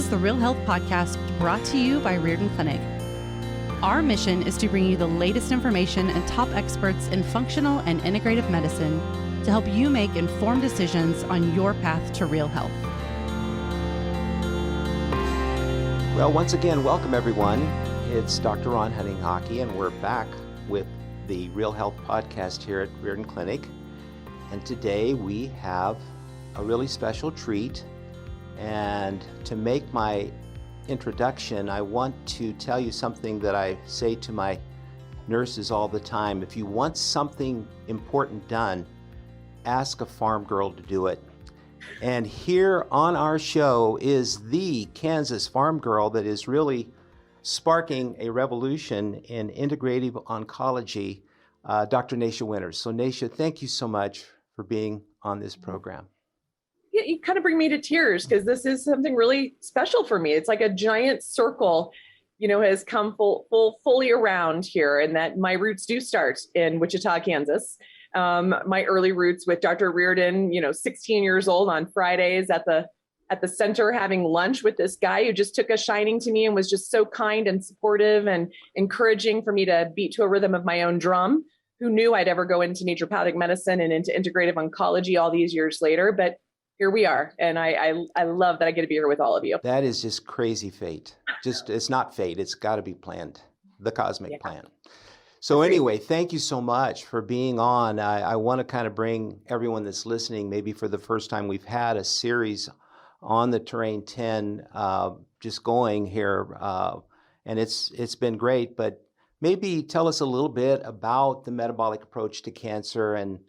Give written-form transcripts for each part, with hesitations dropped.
is the Real Health Podcast brought to you by Riordan Clinic. Our mission is to bring you the latest information and top experts in functional and integrative medicine to help you make informed decisions on your path to real health. Well, once again, welcome everyone. It's Dr. Ron Hunninghake, and we're back with the Real Health Podcast here at Riordan Clinic. And today we have a really special treat. And to make my introduction, I want to tell you something that I say to my nurses all the time. If you want something important done, ask a farm girl to do it. And here on our show is the Kansas farm girl that is really sparking a revolution in integrative oncology, Dr. Nasha Winters. So Nasha, thank you so much for being on this program. Yeah, you kind of bring me to tears because this is something really special for me. It's like a giant circle, has come fully around here, and that my roots do start in Wichita, Kansas. My early roots with Dr. Riordan, 16 years old on Fridays at the center having lunch with this guy who just took a shining to me and was just so kind and supportive and encouraging for me to beat to a rhythm of my own drum. Who knew I'd ever go into naturopathic medicine and into integrative oncology all these years later, but here we are, and I love that I get to be here with all of you. That is just crazy fate. It's not fate. It's got to be planned, the cosmic plan. So anyway, thank you so much for being on. I want to kind of bring everyone that's listening, maybe for the first time, we've had a series on the Terrain 10 just going here, and it's been great. But maybe tell us a little bit about the metabolic approach to cancer and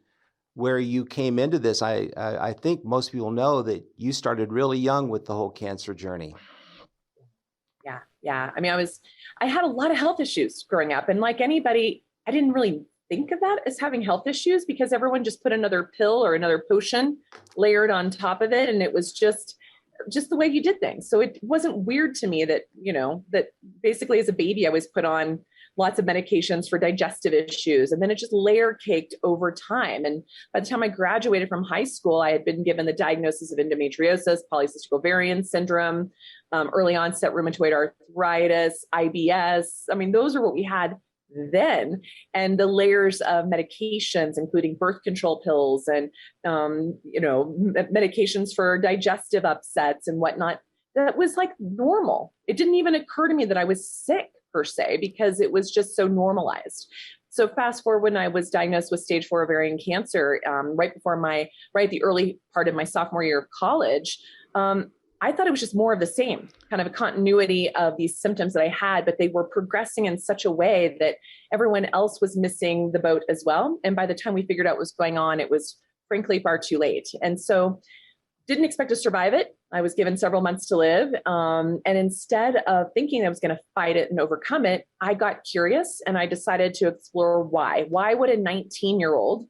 where you came into this. I think most people know that you started really young with the whole cancer journey. Yeah. I mean, I had a lot of health issues growing up, and like anybody, I didn't really think of that as having health issues because everyone just put another pill or another potion layered on top of it, and it was just the way you did things. So it wasn't weird to me that, that basically as a baby, I was put on lots of medications for digestive issues. And then it just layer caked over time. And by the time I graduated from high school, I had been given the diagnosis of endometriosis, polycystic ovarian syndrome, early onset rheumatoid arthritis, IBS. I mean, those are what we had then. And the layers of medications, including birth control pills and, medications for digestive upsets and whatnot, that was like normal. It didn't even occur to me that I was sick per se, because it was just so normalized. So fast forward when I was diagnosed with stage 4 ovarian cancer, right at the early part of my sophomore year of college, I thought it was just more of the same, kind of a continuity of these symptoms that I had, but they were progressing in such a way that everyone else was missing the boat as well. And by the time we figured out what was going on, it was frankly far too late. And so didn't expect to survive it. I was given several months to live. And instead of thinking I was going to fight it and overcome it, I got curious and I decided to explore why. Why would a 19-year-old,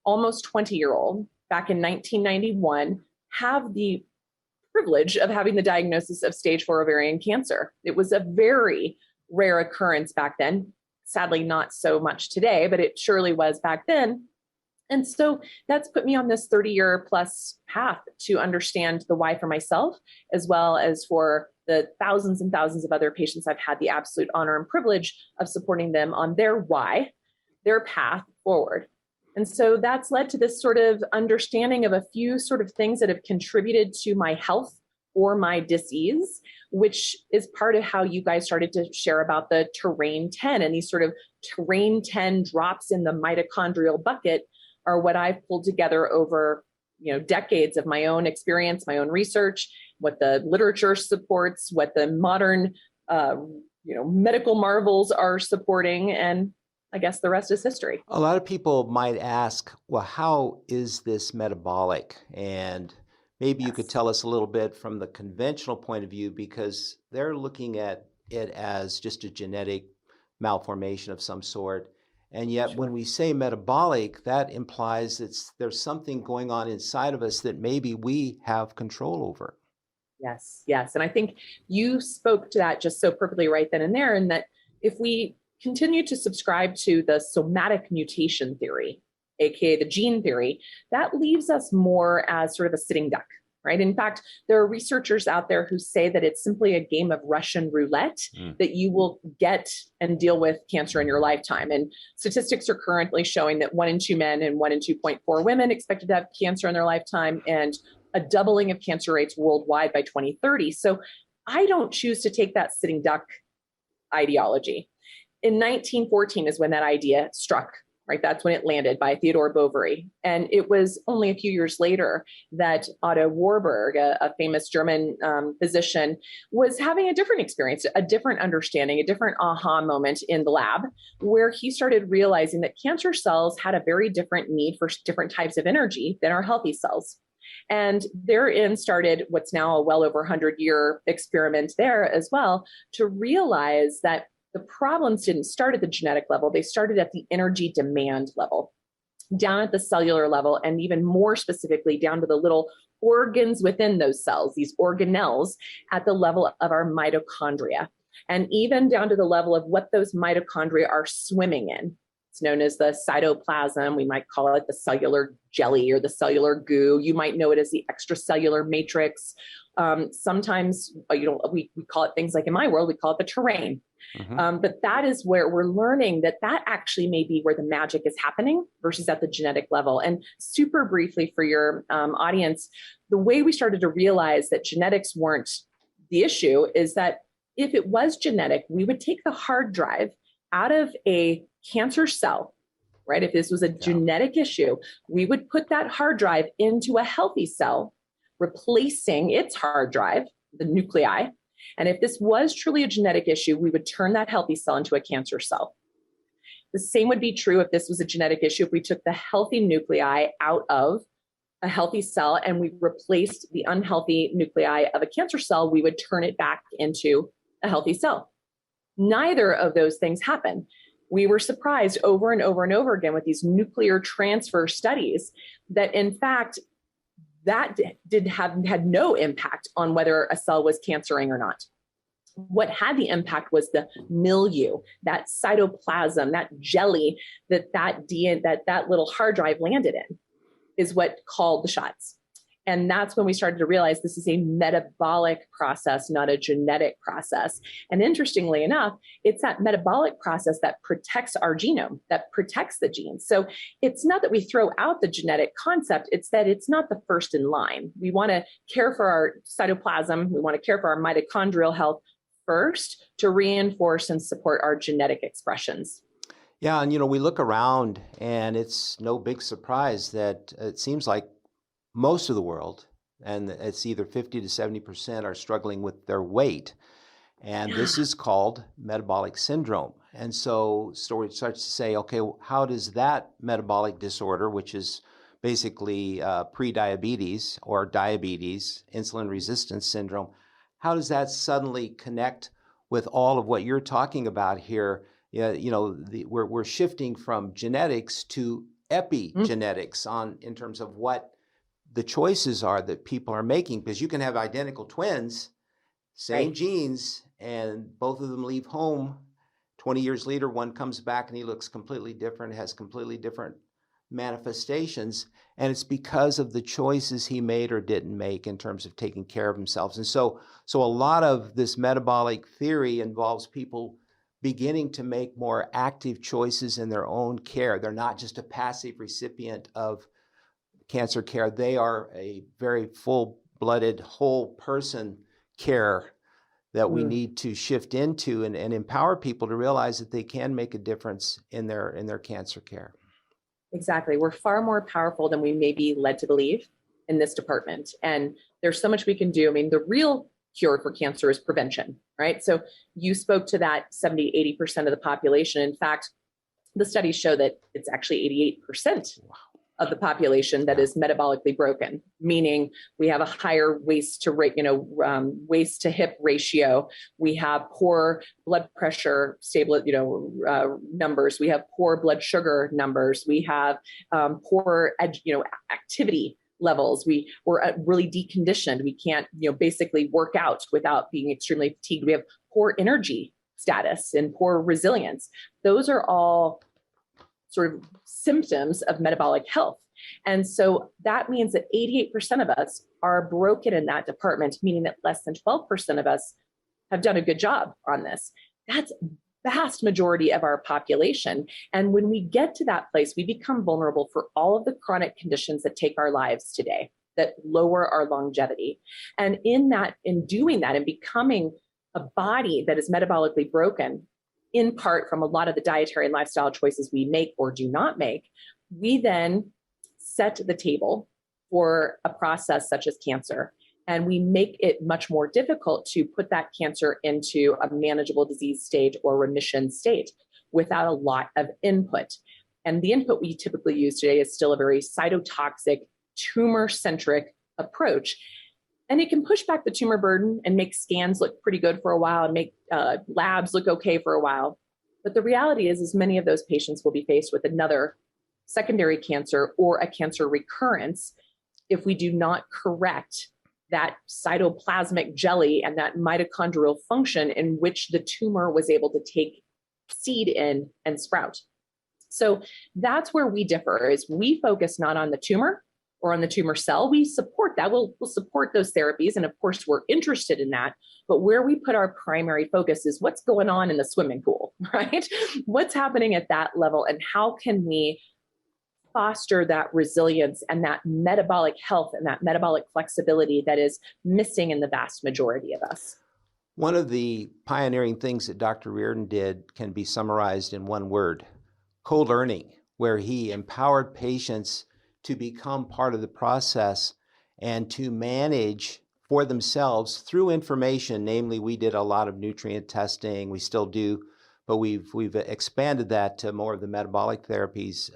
almost 20-year-old, back in 1991, have the privilege of having the diagnosis of stage 4 ovarian cancer? It was a very rare occurrence back then. Sadly, not so much today, but it surely was back then. And so that's put me on this 30-year plus path to understand the why for myself, as well as for the thousands and thousands of other patients I've had the absolute honor and privilege of supporting them on their why, their path forward. And so that's led to this sort of understanding of a few sort of things that have contributed to my health or my disease, which is part of how you guys started to share about the Terrain 10, and these sort of Terrain 10 drops in the mitochondrial bucket are what I've pulled together over, decades of my own experience, my own research, what the literature supports, what the modern, medical marvels are supporting, and I guess the rest is history. A lot of people might ask, well, how is this metabolic? And maybe you could tell us a little bit from the conventional point of view, because they're looking at it as just a genetic malformation of some sort. And yet when we say metabolic, that implies there's something going on inside of us that maybe we have control over. Yes. And I think you spoke to that just so perfectly right then and there, and that if we continue to subscribe to the somatic mutation theory, aka the gene theory, that leaves us more as sort of a sitting duck. right? In fact, there are researchers out there who say that it's simply a game of Russian roulette, that you will get and deal with cancer in your lifetime. And statistics are currently showing that 1 in 2 men and 1 in 2.4 women expected to have cancer in their lifetime, and a doubling of cancer rates worldwide by 2030. So I don't choose to take that sitting duck ideology. In 1914 is when that idea struck, right? That's when it landed by Theodore Bovary. And it was only a few years later that Otto Warburg, a famous German physician, was having a different experience, a different understanding, a different aha moment in the lab, where he started realizing that cancer cells had a very different need for different types of energy than our healthy cells. And therein started what's now a well over 100-year experiment there as well, to realize that the problems didn't start at the genetic level. They started at the energy demand level, down at the cellular level, and even more specifically down to the little organs within those cells, these organelles at the level of our mitochondria, and even down to the level of what those mitochondria are swimming in. It's known as the cytoplasm. We might call it the cellular jelly or the cellular goo. You might know it as the extracellular matrix. Sometimes, we call it things like, in my world, we call it the terrain. But that is where we're learning that actually may be where the magic is happening versus at the genetic level. And super briefly for your audience, the way we started to realize that genetics weren't the issue is that if it was genetic, we would take the hard drive out of a cancer cell, right? If this was a genetic issue, we would put that hard drive into a healthy cell, replacing its hard drive, the nuclei. And if this was truly a genetic issue, we would turn that healthy cell into a cancer cell. The same would be true if this was a genetic issue. If we took the healthy nuclei out of a healthy cell and we replaced the unhealthy nuclei of a cancer cell, we would turn it back into a healthy cell. Neither of those things happen. We were surprised over and over and over again with these nuclear transfer studies that, in fact, that had no impact on whether a cell was cancering or not. What had the impact was the milieu, that cytoplasm, that jelly that little hard drive landed in, is what called the shots. And that's when we started to realize this is a metabolic process, not a genetic process. And interestingly enough, it's that metabolic process that protects our genome, that protects the genes. So it's not that we throw out the genetic concept, it's that it's not the first in line. We want to care for our cytoplasm, we want to care for our mitochondrial health first to reinforce and support our genetic expressions. Yeah, and we look around and it's no big surprise that it seems like most of the world, and it's either 50 to 70% are struggling with their weight. And this is called metabolic syndrome. And so story starts to say, okay, how does that metabolic disorder, which is basically pre-diabetes or diabetes, insulin resistance syndrome, how does that suddenly connect with all of what you're talking about here? We're shifting from genetics to epigenetics in terms of what the choices are that people are making, because you can have identical twins, same genes, and both of them leave home. 20 years later, one comes back and he looks completely different, has completely different manifestations. And it's because of the choices he made or didn't make in terms of taking care of themselves. And so a lot of this metabolic theory involves people beginning to make more active choices in their own care. They're not just a passive recipient of cancer care. They are a very full-blooded, whole person care that we need to shift into and empower people to realize that they can make a difference in their cancer care. Exactly. We're far more powerful than we may be led to believe in this department. And there's so much we can do. I mean, the real cure for cancer is prevention, right? So you spoke to that 70, 80% of the population. In fact, the studies show that it's actually 88%. Wow. Of the population that is metabolically broken, meaning we have a higher waist to hip ratio. We have poor blood pressure numbers. We have poor blood sugar numbers. We have poor activity levels. We're really deconditioned. We can't basically work out without being extremely fatigued. We have poor energy status and poor resilience. Those are all sort of symptoms of metabolic health. And so that means that 88% of us are broken in that department, meaning that less than 12% of us have done a good job on this. That's vast majority of our population. And when we get to that place, we become vulnerable for all of the chronic conditions that take our lives today, that lower our longevity. And in doing that and becoming a body that is metabolically broken, in part from a lot of the dietary and lifestyle choices we make or do not make, we then set the table for a process such as cancer. And we make it much more difficult to put that cancer into a manageable disease state or remission state without a lot of input. And the input we typically use today is still a very cytotoxic, tumor-centric approach. And it can push back the tumor burden and make scans look pretty good for a while and make labs look okay for a while. But the reality is many of those patients will be faced with another secondary cancer or a cancer recurrence if we do not correct that cytoplasmic jelly and that mitochondrial function in which the tumor was able to take seed in and sprout. So that's where we differ, is we focus not on the tumor or on the tumor cell. We support that. We'll support those therapies. And of course, we're interested in that. But where we put our primary focus is what's going on in the swimming pool, right? What's happening at that level, and how can we foster that resilience and that metabolic health and that metabolic flexibility that is missing in the vast majority of us. One of the pioneering things that Dr. Riordan did can be summarized in one word: co-learning, where he empowered patients to become part of the process and to manage for themselves through information. Namely, we did a lot of nutrient testing, we still do, but we've expanded that to more of the metabolic therapies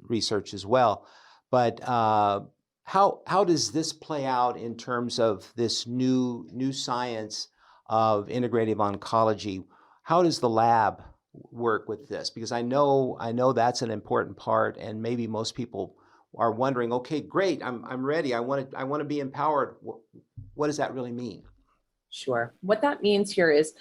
research as well. But how does this play out in terms of this new science of integrative oncology? How does the lab work with this? Because I know that's an important part, and maybe most people are wondering, okay, great, I'm ready. I want to be empowered. What does that really mean? Sure. What that means here is,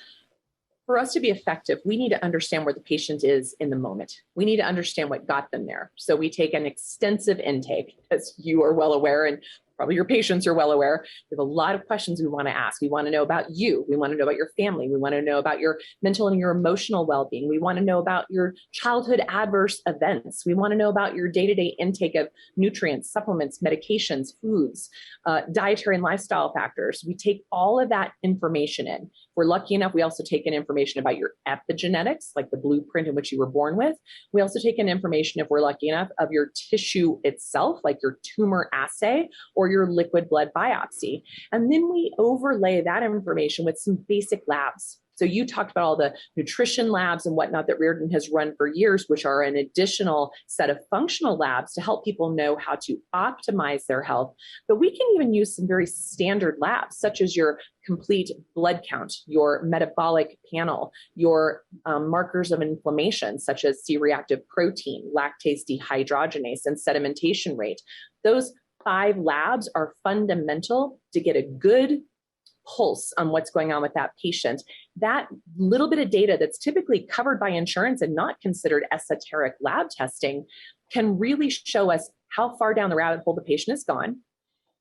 for us to be effective, we need to understand where the patient is in the moment. We need to understand what got them there. So we take an extensive intake, as you are well aware, and probably your patients are well aware. We have a lot of questions we want to ask. We want to know about you. We want to know about your family. We want to know about your mental and your emotional well-being. We want to know about your childhood adverse events. We want to know about your day-to-day intake of nutrients, supplements, medications, foods, dietary and lifestyle factors. We take all of that information in. If we're lucky enough, we also take in information about your epigenetics, like the blueprint in which you were born with. We also take in information, if we're lucky enough, of your tissue itself, like your tumor assay or your liquid blood biopsy. And then we overlay that information with some basic labs. So you talked about all the nutrition labs and whatnot that Riordan has run for years, which are an additional set of functional labs to help people know how to optimize their health. But we can even use some very standard labs, such as your complete blood count, your metabolic panel, your markers of inflammation, such as C-reactive protein, lactase dehydrogenase, and sedimentation rate. Those 5 labs are fundamental to get a good pulse on what's going on with that patient. That little bit of data that's typically covered by insurance and not considered esoteric lab testing can really show us how far down the rabbit hole the patient has gone,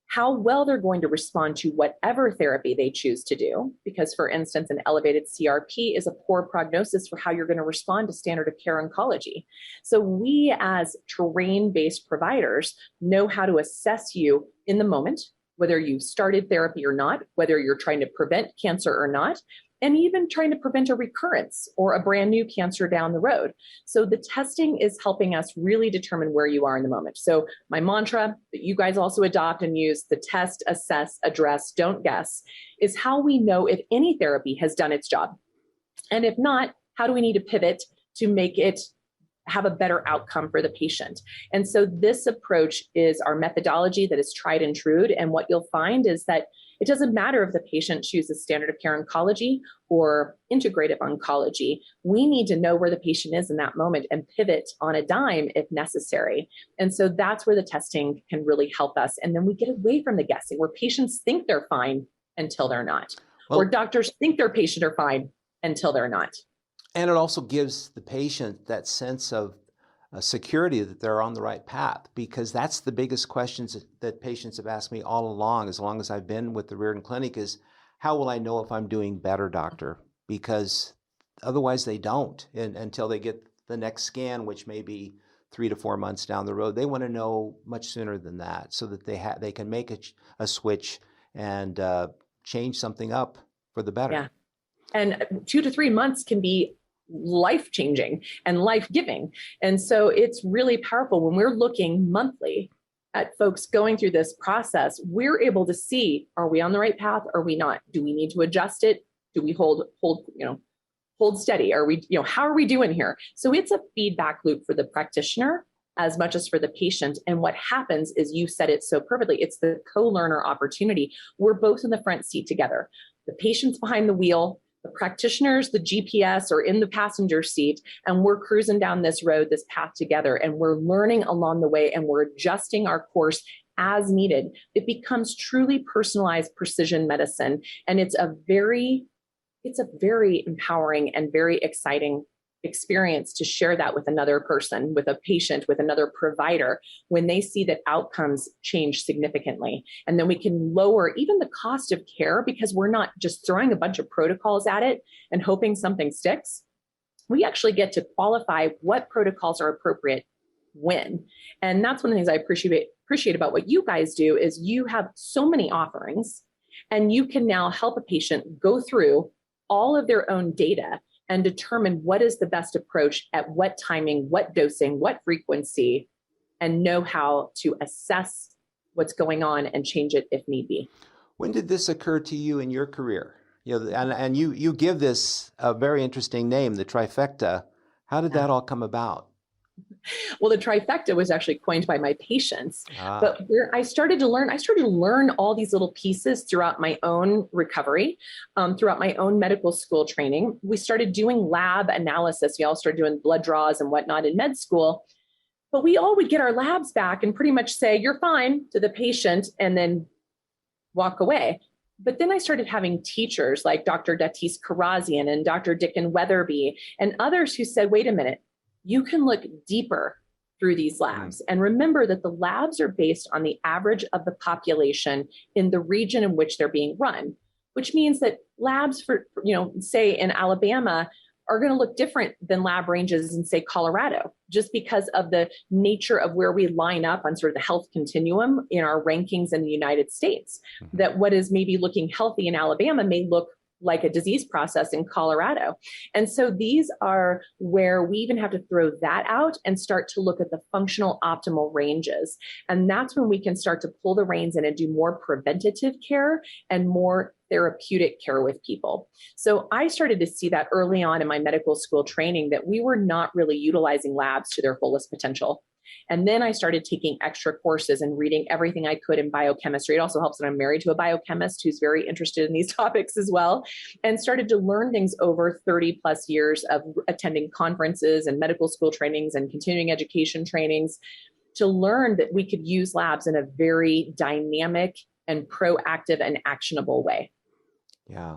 how well they're going to respond to whatever therapy they choose to do. Because, for instance, an elevated CRP is a poor prognosis for how you're going to respond to standard of care oncology. So we, as terrain-based providers, know how to assess you in the moment, whether you started therapy or not, whether you're trying to prevent cancer or not, and even trying to prevent a recurrence or a brand new cancer down the road. So the testing is helping us really determine where you are in the moment. So my mantra that you guys also adopt and use, the test, assess, address, don't guess, is how we know if any therapy has done its job. And if not, how do we need to pivot to make it have a better outcome for the patient? And so this approach is our methodology that is tried and true. And what you'll find is that it doesn't matter if the patient chooses standard of care oncology or integrative oncology. We need to know where the patient is in that moment and pivot on a dime if necessary. And so that's where the testing can really help us. And then we get away from the guessing, where patients think they're fine until they're not, or doctors think their patient are fine until they're not. And it also gives the patient that sense of security that they're on the right path, because that's the biggest questions that patients have asked me all along as I've been with the Riordan Clinic is, how will I know if I'm doing better, doctor? Because otherwise they don't until they get the next scan, which may be 3 to 4 months down the road. They want to know much sooner than that so that they can make a switch and change something up for the better. Yeah. And 2 to 3 months can be life-changing and life-giving. And so it's really powerful when we're looking monthly at folks going through this process. We're able to see, are we on the right path? Are we not? Do we need to adjust it? Do we hold steady? Are we, how are we doing here? So it's a feedback loop for the practitioner as much as for the patient. And what happens is, you said it so perfectly, it's the co-learner opportunity. We're both in the front seat together. The patient's behind the wheel, the practitioners, the GPS, are in the passenger seat, and we're cruising down this road, this path together, and we're learning along the way, and we're adjusting our course as needed. It becomes truly personalized precision medicine, and it's a very empowering and very exciting experience to share that with another person, with a patient, with another provider, when they see that outcomes change significantly. And then we can lower even the cost of care, because we're not just throwing a bunch of protocols at it and hoping something sticks. We actually get to qualify what protocols are appropriate when. And that's one of the things I appreciate about what you guys do, is you have so many offerings, and you can now help a patient go through all of their own data and determine what is the best approach at what timing, what dosing, what frequency, and know how to assess what's going on and change it if need be. When did this occur to you in your career? And you give this a very interesting name, the Trifecta. How did that all come about? Well, the Trifecta was actually coined by my patients, but where I started to learn all these little pieces throughout my own recovery, throughout my own medical school training. We started doing lab analysis. We all started doing blood draws and whatnot in med school, but we all would get our labs back and pretty much say, "You're fine," to the patient, and then walk away. But then I started having teachers like Dr. Datis Karazian and Dr. Dickon Weatherby and others who said, "Wait a minute, you can look deeper through these labs." And remember that the labs are based on the average of the population in the region in which they're being run, which means that labs for, say in Alabama, are going to look different than lab ranges in, say, Colorado, just because of the nature of where we line up on sort of the health continuum in our rankings in the United States. That what is maybe looking healthy in Alabama may look like a disease process in Colorado. And so these are where we even have to throw that out and start to look at the functional optimal ranges. And that's when we can start to pull the reins in and do more preventative care and more therapeutic care with people. So I started to see that early on in my medical school training, that we were not really utilizing labs to their fullest potential. And then I started taking extra courses and reading everything I could in biochemistry. It also helps that I'm married to a biochemist who's very interested in these topics as well, and started to learn things over 30 plus years of attending conferences and medical school trainings and continuing education trainings to learn that we could use labs in a very dynamic and proactive and actionable way. Yeah.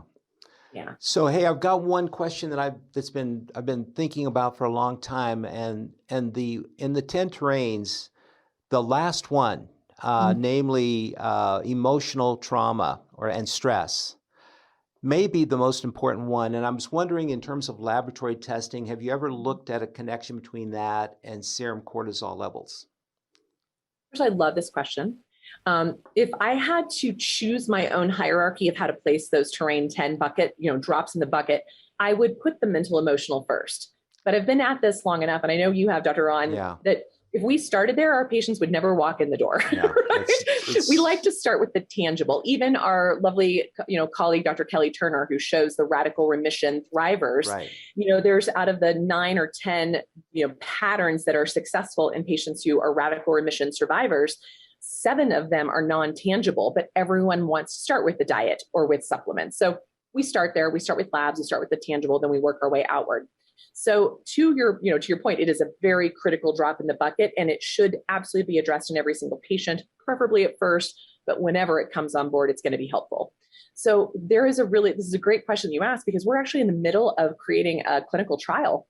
So, hey, I've got one question that I've been thinking about for a long time, and in the 10 terrains, the last one, namely emotional trauma and stress, may be the most important one. And I was wondering, in terms of laboratory testing, have you ever looked at a connection between that and serum cortisol levels? I love this question. If I had to choose my own hierarchy of how to place those terrain 10 bucket, drops in the bucket, I would put the mental emotional first. But I've been at this long enough, and I know you have, Dr. Ron, that if we started there, our patients would never walk in the door. Yeah, right? We like to start with the tangible. Even our lovely, colleague, Dr. Kelly Turner, who shows the radical remission thrivers, there's out of the 9 or 10, patterns that are successful in patients who are radical remission survivors, 7 of them are non-tangible, but everyone wants to start with the diet or with supplements. So we start there. We start with labs. We start with the tangible, then we work our way outward. So to your point, it is a very critical drop in the bucket, and it should absolutely be addressed in every single patient, preferably at first, but whenever it comes on board, it's going to be helpful. So this is a great question you asked, because we're actually in the middle of creating a clinical trial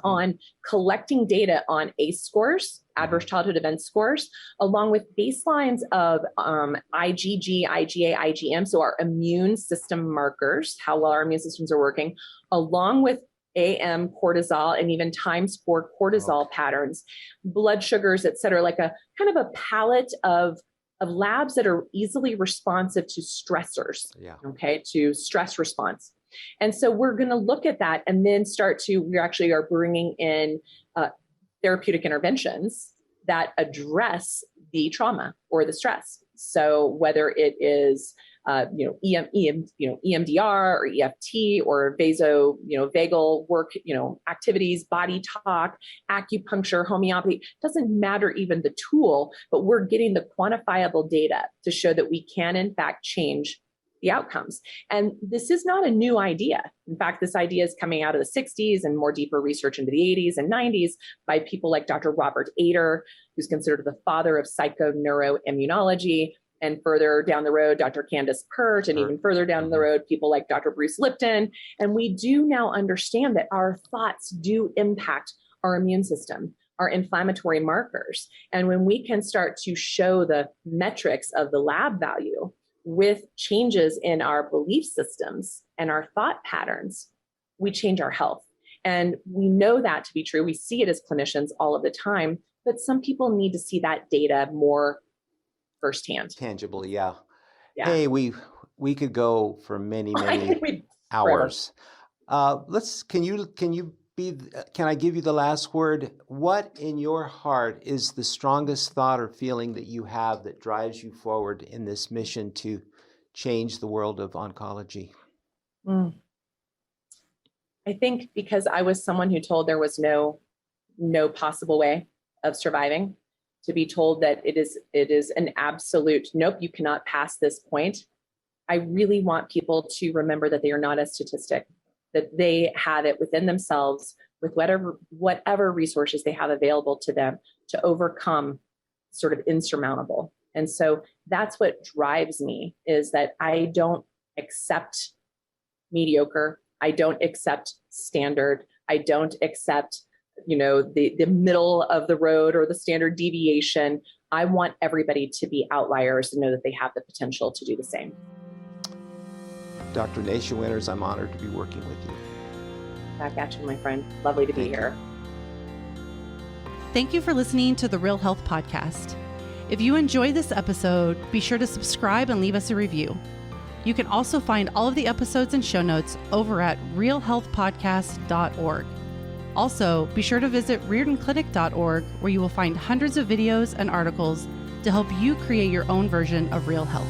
on collecting data on ACE scores, adverse childhood event scores, along with baselines of IgG, IgA, IgM, so our immune system markers, how well our immune systems are working, along with AM, cortisol, and even times for cortisol patterns, blood sugars, et cetera, like a kind of a palette of labs that are easily responsive to stressors, okay, to stress response. And so we're going to look at that and then we actually are bringing in therapeutic interventions that address the trauma or the stress. So whether it is EMDR or EFT or vagal work, activities, body talk, acupuncture, homeopathy, doesn't matter even the tool, but we're getting the quantifiable data to show that we can in fact change the outcomes. And this is not a new idea. In fact, this idea is coming out of the 60s and more deeper research into the 80s and 90s by people like Dr. Robert Ader, who's considered the father of psychoneuroimmunology. And further down the road, Dr. Candace Pert, and even further down the road, people like Dr. Bruce Lipton. And we do now understand that our thoughts do impact our immune system, our inflammatory markers. And when we can start to show the metrics of the lab value with changes in our belief systems and our thought patterns, we change our health. And we know that to be true. We see it as clinicians all of the time, but some people need to see that data more firsthand. Tangible, yeah. Hey, we could go for many hours. Can I give you the last word? What in your heart is the strongest thought or feeling that you have that drives you forward in this mission to change the world of oncology? I think because I was someone who told there was no possible way of surviving, to be told that it is an absolute, nope, you cannot pass this point. I really want people to remember that they are not a statistic, that they have it within themselves with whatever resources they have available to them to overcome sort of insurmountable. And so that's what drives me, is that I don't accept mediocre. I don't accept standard. I don't accept the middle of the road or the standard deviation. I want everybody to be outliers and know that they have the potential to do the same. Dr. Nasha Winters, I'm honored to be working with you. Back at you, my friend. Lovely to be here. Thank you for listening to the Real Health Podcast. If you enjoyed this episode, be sure to subscribe and leave us a review. You can also find all of the episodes and show notes over at realhealthpodcast.org. Also, be sure to visit riordanclinic.org, where you will find hundreds of videos and articles to help you create your own version of real health.